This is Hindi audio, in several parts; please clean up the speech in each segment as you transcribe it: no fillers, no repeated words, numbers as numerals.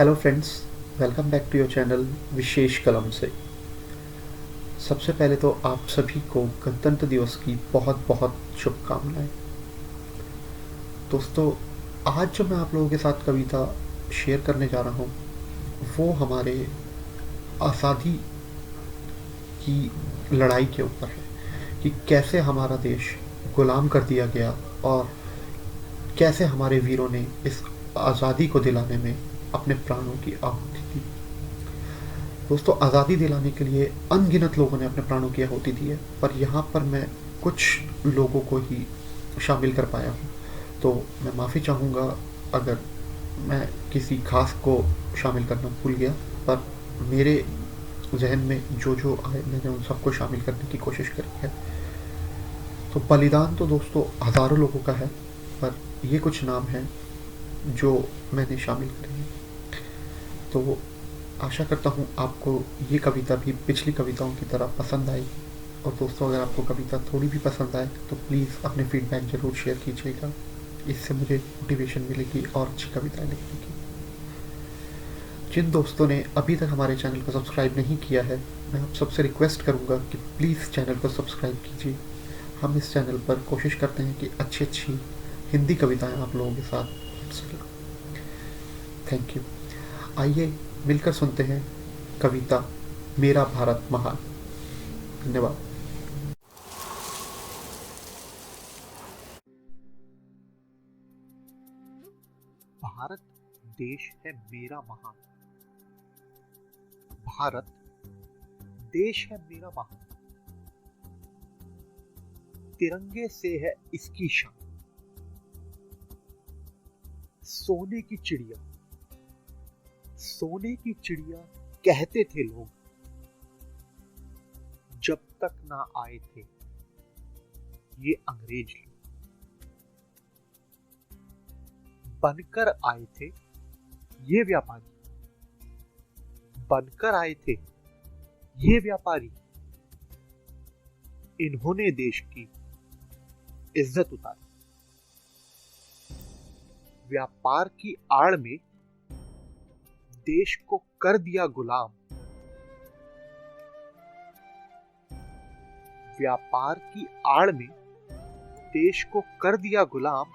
Hello friends, welcome back to your channel Vishesh Kalam से। सबसे पहले तो आप सभी को गणतंत्र दिवस की बहुत बहुत शुभकामनाएं। दोस्तों, आज जो मैं आप लोगों के साथ कविता शेयर करने जा रहा हूँ वो हमारे आज़ादी की लड़ाई के ऊपर है कि कैसे हमारा देश गुलाम कर दिया गया और कैसे हमारे वीरों ने इस आज़ादी को दिलाने में अपने प्राणों की आहुति दी। दोस्तों, आज़ादी दिलाने के लिए अनगिनत लोगों ने अपने प्राणों की आहुति दी है, पर यहाँ पर मैं कुछ लोगों को ही शामिल कर पाया हूँ। तो मैं माफ़ी चाहूँगा अगर मैं किसी खास को शामिल करना भूल गया, पर मेरे जहन में जो जो आए मैंने उन सबको शामिल करने की कोशिश करी है। तो बलिदान तो दोस्तों हज़ारों लोगों का है, पर ये कुछ नाम हैं जो मैंने शामिल करे हैं। तो आशा करता हूँ आपको ये कविता भी पिछली कविताओं की तरह पसंद आई। और दोस्तों, अगर आपको कविता थोड़ी भी पसंद आए तो प्लीज़ अपने फीडबैक ज़रूर शेयर कीजिएगा। इससे मुझे मोटिवेशन मिलेगी और अच्छी कविताएं लिखने की। जिन दोस्तों ने अभी तक हमारे चैनल को सब्सक्राइब नहीं किया है, मैं आप सबसे रिक्वेस्ट करूँगा कि प्लीज़ चैनल को सब्सक्राइब कीजिए। हम इस चैनल पर कोशिश करते हैं कि अच्छी अच्छी हिंदी कविताएं आप लोगों के साथ सकें। Thank you. आइए मिलकर सुनते हैं कविता मेरा भारत महान। धन्यवाद। भारत देश है मेरा महान। भारत देश है मेरा महान। तिरंगे से है इसकी शान। सोने की चिड़िया, सोने की चिड़िया कहते थे लोग, जब तक ना आए थे ये अंग्रेज लोग। बनकर आए थे ये व्यापारी, बनकर आए थे ये व्यापारी। इन्होंने देश की इज्जत उतारी। व्यापार की आड़ में देश को कर दिया गुलाम। व्यापार की आड़ में देश को कर दिया गुलाम।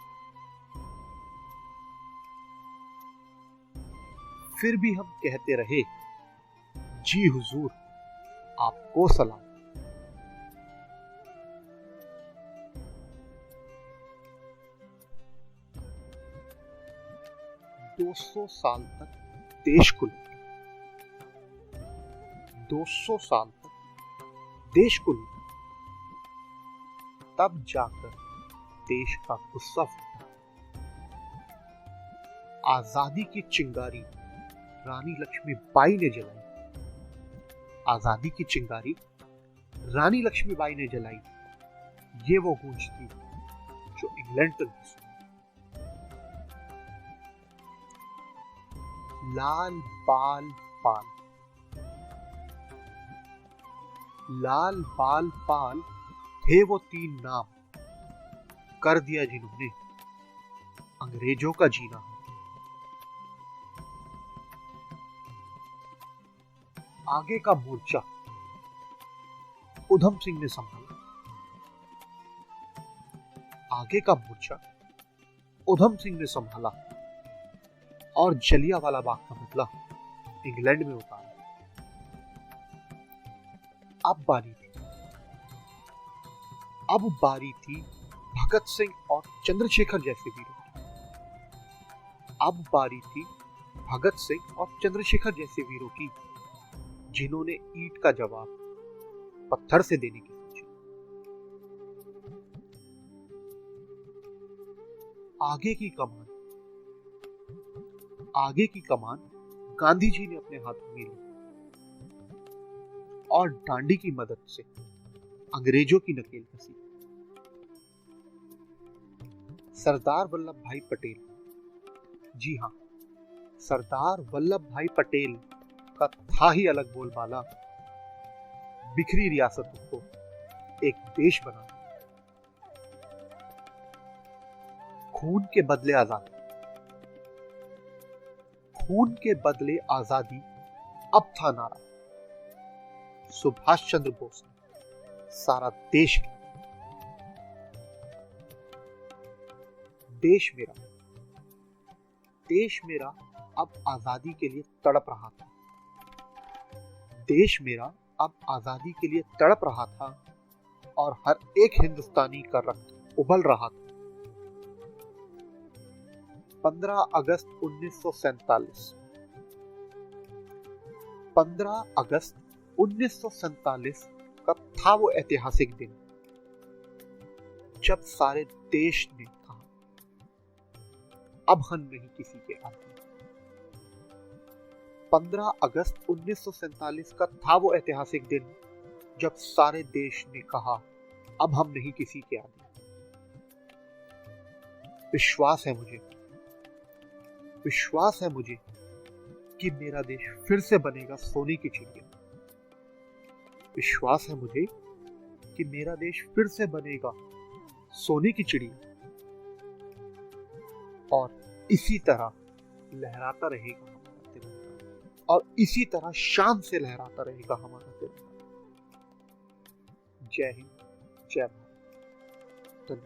फिर भी हम कहते रहे, जी हुजूर आपको सलाम। 200 साल तक देश को लूटा, 200 साल तक देश को लूटा, तब जाकर देश का गुस्सा फूटा। आजादी की चिंगारी रानी लक्ष्मीबाई ने जलाई। आजादी की चिंगारी रानी लक्ष्मीबाई ने जलाई। ये वो गूंज थी जो इंग्लैंड तक भी सुनी। लाल बाल पाल, लाल बाल पाल थे वो तीन नाम, कर दिया जिन्होंने अंग्रेजों का जीना। आगे का मोर्चा उधम सिंह ने संभाला। आगे का मोर्चा उधम सिंह ने संभाला और जलियांवाला बाग का बदला इंग्लैंड में उतारा। अब बारी थी भगत सिंह और चंद्रशेखर जैसे वीरों की। अब बारी थी भगत सिंह और चंद्रशेखर जैसे वीरों की, जिन्होंने ईंट का जवाब पत्थर से देने की सोची। आगे की कमान गांधी जी ने अपने हाथों में ली और डांडी की मदद से अंग्रेजों की नकेल कसी। सरदार वल्लभ भाई पटेल, जी हां, सरदार वल्लभ भाई पटेल का था ही अलग बोलबाला। बिखरी रियासतों को एक देश बनाना। खून के बदले आजादी, खून के बदले आजादी अब था नारा। सुभाष चंद्र बोस ने सारा देश किया। देश मेरा अब आजादी के लिए तड़प रहा था। देश मेरा अब आजादी के लिए तड़प रहा था और हर एक हिंदुस्तानी का रक्त उबल रहा था। 15 अगस्त 1947। 15 अगस्त 1947 का था वो ऐतिहासिक दिन जब सारे देश ने कहा, अब हम नहीं किसी के आगे। 15 अगस्त 1947 का था वो ऐतिहासिक दिन जब सारे देश ने कहा, अब हम नहीं किसी के आगे। विश्वास है मुझे कि मेरा देश फिर से बनेगा सोने की चिड़िया। विश्वास है मुझे कि मेरा देश फिर से बनेगा सोने की चिड़िया और इसी तरह लहराता रहेगा हमारा तिरंगा, और इसी तरह शान से लहराता रहेगा हमारा तिरंगा। जय हिंद, जय भारत।